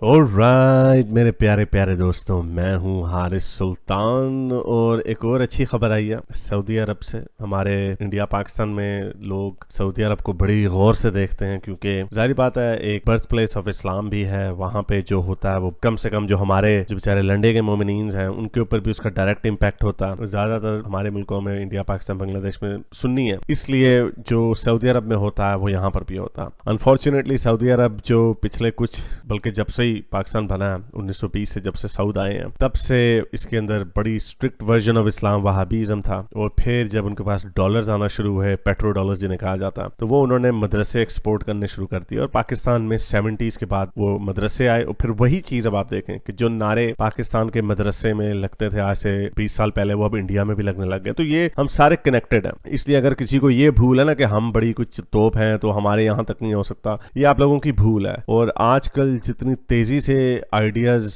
Alright मेरे प्यारे प्यारे दोस्तों, मैं हूं हारिस सुल्तान और एक और अच्छी खबर आई है सऊदी अरब से। हमारे इंडिया पाकिस्तान में लोग सऊदी अरब को बड़ी गौर से देखते हैं क्योंकि जाहिर बात है एक बर्थ प्लेस ऑफ इस्लाम भी है। वहाँ पे जो होता है वो कम से कम जो हमारे जो बेचारे लंडे के मोमिनीन हैं उनके ऊपर भी उसका डायरेक्ट इम्पैक्ट होता है। ज्यादातर हमारे मुल्कों में इंडिया पाकिस्तान बांग्लादेश में सुन्नी है, इसलिए जो सऊदी अरब में होता है वो यहाँ पर भी होता है। अनफॉर्चुनेटली सऊदी अरब जो पिछले कुछ बल्कि जब से पाकिस्तान बना है 1920 से, जब से सऊद आए हैं तब से इसके अंदर बड़ी स्ट्रिक्ट वर्जन ऑफ इस्लाम वहाबीज़म था। और फिर जब उनके पास डॉलर्स आना शुरू हुए, पेट्रो डॉलर्स जिन्हें कहा जाता, तो वो उन्होंने मदरसे एक्सपोर्ट करने शुरू कर दिए। और पाकिस्तान में 70s के बाद वो मदरसे आए। और फिर वही चीज अब आप देखें कि जो नारे पाकिस्तान के मदरसे में लगते थे आज से 20 साल पहले, वो अब इंडिया में भी लगने लग गए। तो ये हम सारे कनेक्टेड हैं। इसलिए अगर किसी को ये भूल है ना कि हम बड़ी कुछ तोप हैं तो हमारे यहाँ तक नहीं हो सकता, ये आप लोगों की भूल है। और आजकल जितनी तेजी से आइडियाज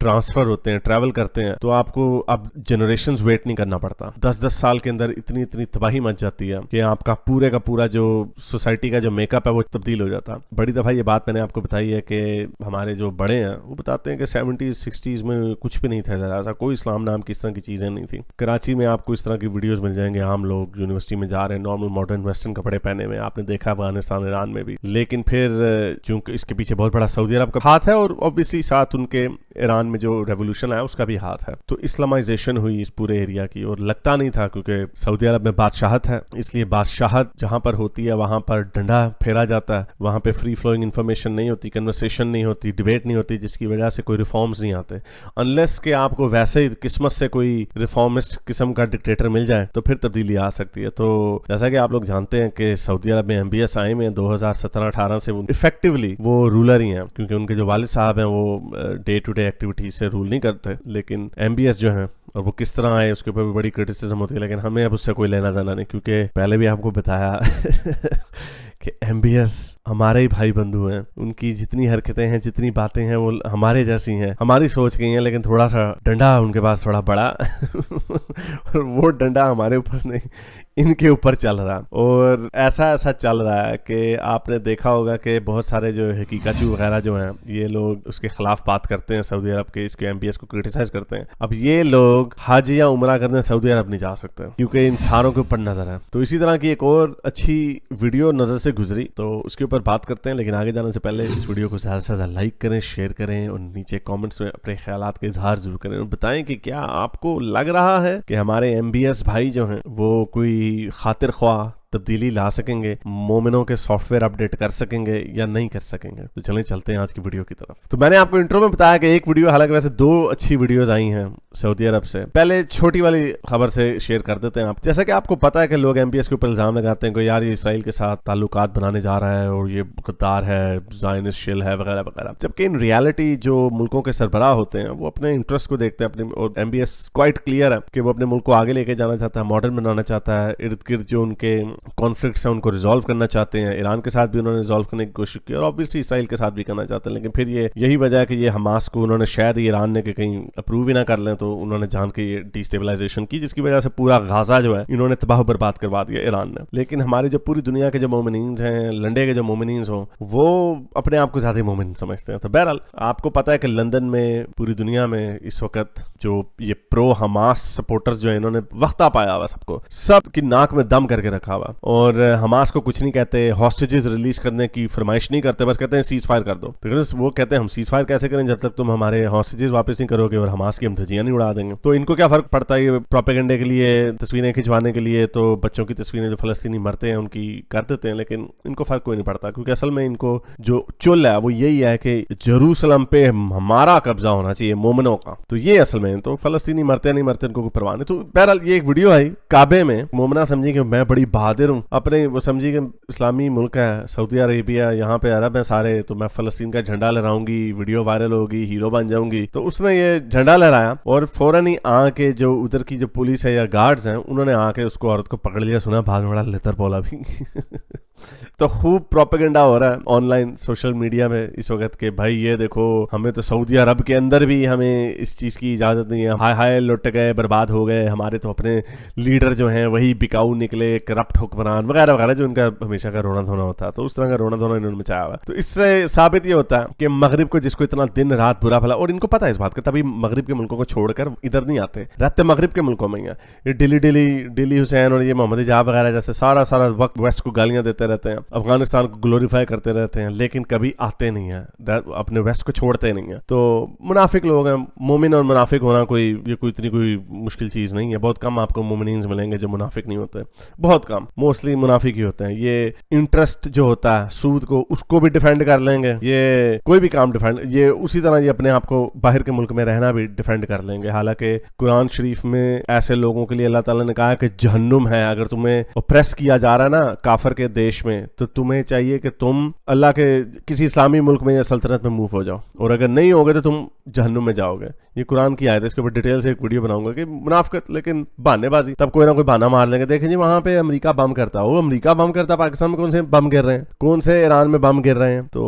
ट्रांसफर होते हैं, ट्रैवल करते हैं, तो आपको अब जनरेशंस वेट नहीं करना पड़ता। 10-10 साल के अंदर इतनी इतनी तबाही मच जाती है कि आपका पूरे का पूरा जो सोसाइटी का जो मेकअप है वो तब्दील हो जाता है। बड़ी दफा ये बात मैंने आपको बताई है कि हमारे जो बड़े हैं वो बताते हैं कि 70s-60s में कुछ भी नहीं था, जरा सा कोई इस्लाम नाम की इस तरह की चीजें नहीं थी। कराची में आपको इस तरह की वीडियोस मिल जाएंगे, आम लोग यूनिवर्सिटी में जा रहे हैं नॉर्मल मॉडर्न वेस्टर्न कपड़े पहने में, आपने देखा अफगानिस्तान ईरान में भी। लेकिन फिर चूंकि इसके पीछे बहुत बड़ा सऊदी अरब का हाथ है और ऑब्वियसली साथ उनके ईरान में जो रेवोल्यूशन आया उसका भी हाथ है, तो इस्लामाइजेशन हुई इस पूरे एरिया की। और लगता नहीं था क्योंकि सऊदी अरब में बादशाहत है, इसलिए बादशाहत जहां पर होती है वहां पर डंडा फेरा जाता है। वहां पे फ्री फ्लोइंग इन्फॉर्मेशन नहीं होती, कन्वर्सेशन नहीं होती, डिबेट नहीं होती, जिसकी वजह से कोई रिफॉर्म्स नहीं आते। अनलेस कि आपको वैसे ही किस्मत से कोई रिफॉर्मिस्ट किस्म का डिक्टेटर मिल जाए तो फिर तब्दीली आ सकती है। तो जैसा कि आप लोग जानते हैं कि सऊदी अरब में MBS आए में 2017-18 से इफेक्टिवली वो रूलर ही हैं, क्योंकि उनके जो वालिद साहब हैं वो डे टू डे एक्टिविटी से रूल नहीं करते। लेकिन MBS जो है और वो किस तरह आए उसके ऊपर भी बड़ी क्रिटिसिज्म होती है, लेकिन हमें अब उससे कोई लेना देना नहीं, क्योंकि पहले भी आपको बताया कि MBS हमारे ही भाई बंधु हैं। उनकी जितनी हरकतें हैं, जितनी बातें हैं, वो हमारे जैसी हैं, हमारी सोच की हैं, लेकिन थोड़ा सा डंडा उनके पास थोड़ा बड़ा और वो डंडा हमारे ऊपर नहीं, इनके ऊपर चल रहा। और ऐसा ऐसा चल रहा है कि आपने देखा होगा कि बहुत सारे जो हकीकाचू वगैरह जो हैं ये लोग उसके खिलाफ बात करते हैं, सऊदी अरब के इसके MBS को क्रिटिसाइज करते हैं। अब ये लोग हज या उमरा करने सऊदी अरब नहीं जा सकते क्योंकि इंसानों के ऊपर नजर है। तो इसी तरह की एक और अच्छी वीडियो नजर से गुजरी, तो उसके ऊपर बात करते हैं। लेकिन आगे जाने से पहले इस वीडियो को ज्यादा से ज्यादा लाइक करें, शेयर करें और नीचे कमेंट्स में अपने ख्यालात का इजहार जरूर करें और बताएं कि क्या आपको लग रहा है कि हमारे MBS भाई जो हैं वो कोई खातिर ख्वाह तब्दीली ला सकेंगे, मोमिनों के सॉफ्टवेयर अपडेट कर सकेंगे या नहीं कर सकेंगे। तो चलें चलते हैं आज की वीडियो की तरफ। तो मैंने आपको इंट्रो में बताया कि एक वीडियो, हालांकि वैसे 2 अच्छी वीडियोस आई हैं सऊदी अरब से। पहले छोटी वाली खबर से शेयर कर देते हैं आप। जैसा कि आपको पता है कि लोग MBS के ऊपर इल्जाम लगाते हैं कि यार ये इसराइल के साथ ताल्लुकात बनाने जा रहा है और ये गद्दार है, ज़ायनिस्ट शिल है वगैरह वगैरह, जबकि इन रियलिटी जो मुल्कों के सरबराह होते हैं वो अपने इंटरेस्ट को देखते हैं अपने। और MBS क्वाइट क्लियर है कि वो अपने मुल्क को आगे लेके जाना चाहता है, मॉडर्न बनाना चाहता है, इर्द गिर्द जो उनके कॉन्फ्लिक्ट्स हैं उनको रिजॉल्व करना चाहते हैं। ईरान के साथ भी उन्होंने रिजॉल्व करने की कोशिश की और ऑब्वियसली इसराइल के साथ भी करना चाहते हैं। लेकिन फिर यही वजह है कि ये हमास को उन्होंने शायद ईरान ने कि कहीं अप्रूव ही ना कर लें, तो उन्होंने जान के ये डिस्टेबलाइजेशन की, जिसकी वजह से पूरा गाजा जो है इन्होंने तबाह बर्बाद करवा दिया ईरान ने। लेकिन हमारे जो पूरी दुनिया के जो मोमिनीन हैं, लंडे के जो मोमिनीन हो, वो अपने आप को ज्यादा मोमिन समझते हैं। तो बहरहाल आपको पता है कि लंदन में, पूरी दुनिया में इस वक्त जो ये प्रो हमास सपोर्टर्स जो है इन्होंने वक्ता पाया हुआ, सबको सब की नाक में दम करके रखा हुआ। और हमास को कुछ नहीं कहते, हॉस्टेजेस रिलीज करने की फरमाइश नहीं करते, बस कहते हैं सीज फायर कर दो। तो वो कहते हैं हम सीज फायर कैसे करें जब तक तुम हमारे हॉस्टेजेस वापस नहीं करोगे, और हमास की हम धज्जियां नहीं उड़ा देंगे। तो इनको क्या फर्क पड़ता है, प्रोपेगेंडे के लिए, तस्वीरें खिंचवाने के लिए तो बच्चों की तस्वीरें जो फलस्तीनी मरते हैं उनकी कर देते हैं, लेकिन इनको फर्क कोई नहीं पड़ता। क्योंकि असल में इनको जो चुल है वो यही है कि जेरूसलम पे हमारा कब्जा होना चाहिए मोमिनों का। तो ये असल में, तो फलस्तीनी मरते नहीं मरते इनको कोई परवाह नहीं। तो बहरहाल ये एक वीडियो आई काबे में, मोमिना समझी कि मैं बड़ी बहादुर हूँ, अपने वो समझी कि इस्लामी मुल्क है सऊदी अरेबिया, यहाँ पे अरब है सारे, तो मैं फलस्तीन का झंडा लहराऊंगी, वीडियो वायरल होगी, हीरो बन जाऊंगी। तो उसने ये झंडा लहराया और फौरन ही आके जो उधर की जो पुलिस है या गार्ड्स हैं उन्होंने आके उसको, औरत को पकड़ लिया। सुना बाद में बड़ा लेतर बोला भी तो खूब प्रोपेगेंडा हो रहा है ऑनलाइन सोशल मीडिया में इस वक्त के भाई ये देखो हमें तो सऊदी अरब के अंदर भी हमें इस चीज़ की इजाज़त नहीं है, हाय हाय लुट गए बर्बाद हो गए, हमारे तो अपने लीडर जो हैं वही बिकाऊ निकले, करप्ट हुक्मरान वगैरह वगैरह, जो इनका हमेशा का रोना धोना होता है। तो उस तरह का रोना धोना इन्होंने मचाया हुआ। तो इससे साबित ये होता है कि मगरिब को जिसको इतना दिन रात बुरा भला, और इनको पता है इस बात का, तभी मगरिब के मुल्कों को छोड़कर इधर नहीं आते, रहते मगरिब के मुल्कों में ही है। ये दिल्ली हुसैन और ये मोहम्मद इजाब वगैरह जैसे सारा वक्त वेस्ट को गालियां देते रहते हैं, अफगानिस्तान को ग्लोरीफाई करते रहते हैं, लेकिन कभी आते नहीं है, अपने वेस्ट को छोड़ते नहीं है। तो मुनाफिक लोग हैं। मोमिन और मुनाफिक होना कोई इतनी कोई मुश्किल चीज़ नहीं है। बहुत कम आपको मोमिनीन मिलेंगे जो मुनाफिक नहीं होते, बहुत कम, मोस्टली मुनाफिक ही होते हैं। ये इंटरेस्ट जो होता है सूद को, उसको भी डिफेंड कर लेंगे, ये कोई भी काम डिफेंड, ये उसी तरह ये अपने आप को बाहर के मुल्क में रहना भी डिफेंड कर लेंगे। हालांकि कुरान शरीफ में ऐसे लोगों के लिए अल्लाह ताला ने कहा कि जहन्नुम है, अगर तुम्हें ऑप्रेस किया जा रहा है ना काफर के देश में, तो तुम्हें चाहिए कि तुम अल्लाह के किसी इस्लामी मुल्क में या सल्तनत में मूव हो जाओ, और अगर नहीं होगे तो तुम जहन्नुम में जाओगे। ये कुरान की आयत है, इसके ऊपर डिटेल से एक वीडियो बनाऊंगा कि मुनाफिकत लेकिन बहानेबाजी, तब कोई ना कोई बहाना मार लेंगे। देखें जी वहां पे अमेरिका बम करता है, वो अमेरिका बम करता है, पाकिस्तान में कौन से बम गिर रहे हैं, कौन से ईरान में बम गिर रहे हैं, तो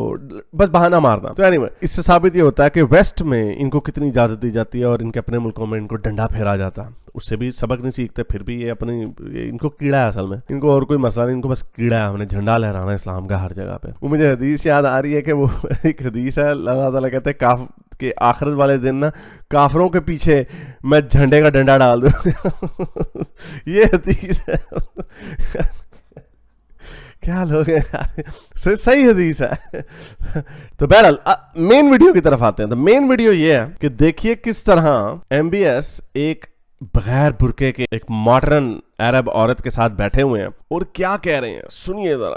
बस बहाना मारना। तो एनीवे इससे साबित ये होता है कि वेस्ट में इनको कितनी इजाजत दी जाती है और इनके अपने मुल्कों में इनको डंडा फेरा जाता है, उससे भी सबक नहीं सीखते, फिर भी ये अपनी इनको कीड़ा है असल में, इनको और कोई मसला नहीं, इनको बस कीड़ा है, हमने झंडा लहराना इस्लाम का हर जगह पे। वो मुझे हदीस याद आ रही है कि वो एक हदीस है, अल्लाह ताला कहते हैं कि आखिरत वाले दिन ना काफरों के पीछे मैं झंडे का डंडा डाल दूं। ये हदीस है। क्या लोग हैं यार, सही हदीस है। तो बहरहाल मेन वीडियो की तरफ आते हैं। तो मेन वीडियो ये है कि देखिए किस तरह MBS एक बगैर बुरके के एक मॉडर्न अरब औरत के साथ बैठे हुए हैं और क्या कह रहे हैं, सुनिए जरा।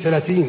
30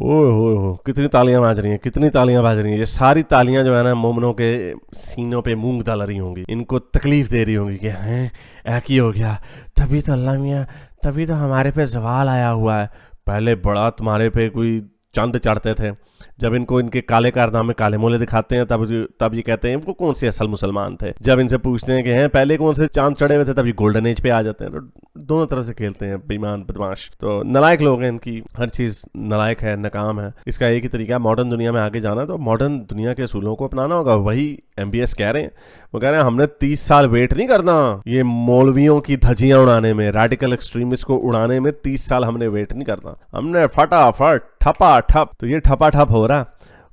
ओह कितनी तालियां बाज रही हैं, कितनी तालियां बाज रही हैं। ये सारी तालियां जो है ना मोमनों के सीनों पे मूंग डाल रही होंगी, इनको तकलीफ दे रही होंगी कि हैं ऐकी हो गया, तभी तो अल्लाह मियाँ, तभी तो हमारे पे जवाल आया हुआ है। पहले बड़ा तुम्हारे पे कोई चंद चढ़ते थे, जब इनको इनके काले कारनामे काले मोले दिखाते हैं तब ये कहते हैं वो कौन से असल मुसलमान थे। जब इनसे पूछते हैं कि हैं पहले कौन से चांद चढ़े हुए थे, तब ये गोल्डन एज पे आ जाते हैं। तो दोनों तरह से खेलते हैं बेईमान बदमाश। तो नलायक लोग हैं, इनकी हर चीज़ नलायक है, नाकाम है। इसका एक ही तरीका है मॉडर्न दुनिया में आगे जाना, तो मॉडर्न दुनिया के असूलों को अपनाना होगा। वही MBS कह रहे हैं, वो कह रहे हैं हमने 30 साल वेट नहीं करना ये मौलवियों की धज्जियां उड़ाने में, रेडिकल एक्सट्रीमिस्ट को उड़ाने में 30 साल हमने वेट नहीं करना, हमने फटाफट ठपा ठप। तो ये ठपा ठप हो रहा है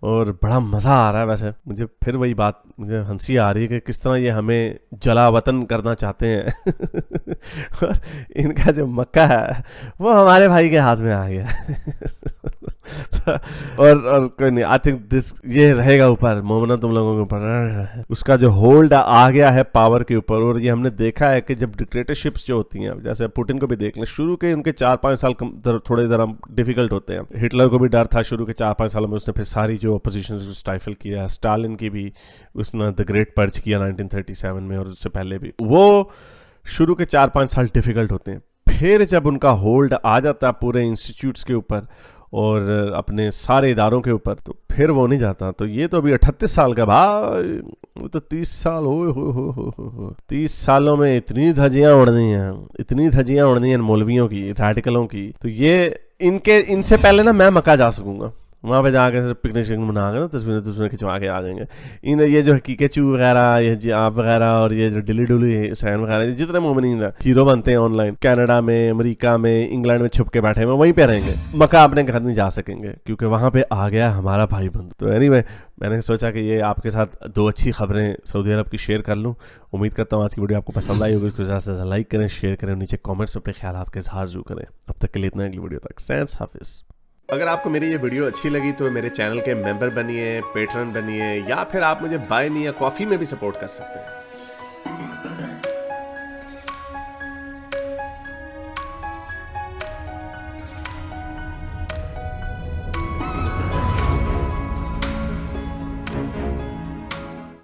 और बड़ा मज़ा आ रहा है। वैसे मुझे फिर वही बात, मुझे हंसी आ रही है कि किस तरह ये हमें जला वतन करना चाहते हैं। और इनका जो मक्का है वो हमारे भाई के हाथ में आ गया। और कोई नहीं, आई थिंक दिस ये रहेगा ऊपर, मोमना तुम लोगों के ऊपर उसका जो होल्ड आ गया है पावर के ऊपर। और ये हमने देखा है कि जब डिक्टेटरशिप्स जो होती हैं, जैसे पुतिन को भी देख लें, शुरू के उनके 4-5 साल थोड़े ज़रा डिफिकल्ट होते हैं। हिटलर को भी डर था शुरू के 4-5 सालों में, उसने फिर सारी जो अपोजिशन स्टाइफल किया। स्टालिन की भी उसने द ग्रेट पर्च किया 1937 में, और उससे पहले भी। वो शुरू के 4-5 साल डिफिकल्ट होते हैं, फिर जब उनका होल्ड आ जाता है पूरे इंस्टीट्यूट्स के ऊपर और अपने सारे इदारों के ऊपर, तो फिर वो नहीं जाता। तो ये तो अभी 38 साल का भाई, वो तो 30 साल हो 30 सालों में इतनी धज्जियां उड़नी हैं, इतनी धज्जियां उड़नी हैं मौलवियों की, रेडिकलों की। तो ये इनसे पहले ना मैं मक्का जा सकूंगा, वहाँ पे जाकर पिकनिक शिकनिक मना के ना तस्वीरें खिंचवा के आ जाएंगे। इन ये जो हकीकचू वगैरह, ये आप वगैरह और ये जो डिली डुली सैन वगैरह, जितने मोमिनीन हैं हीरो बनते हैं ऑनलाइन, कनाडा में, अमेरिका में, इंग्लैंड में छुप के बैठे हैं, वहीं पे रहेंगे। मक्का अपने घर नहीं जा सकेंगे क्योंकि वहाँ पे आ गया हमारा भाई बंधु। तो एनीवे मैंने सोचा कि ये आपके साथ 2 अच्छी खबरें सऊदी अरब की शेयर कर लूँ। उम्मीद करता हूँ आज की वीडियो आपको पसंद आई होगी। उसको ज़्यादा से ज़्यादा लाइक करें, शेयर करें, नीचे कॉमेंट्स में अपने ख्यालात का इजहार जरूर करें। अब तक के लिए इतना, अगली वीडियो तक सैंस हाफिज़। अगर आपको मेरी ये वीडियो अच्छी लगी तो मेरे चैनल के मेंबर बनिए, पेट्रन बनिए, या फिर आप मुझे बाय मी या कॉफ़ी में भी सपोर्ट कर सकते हैं।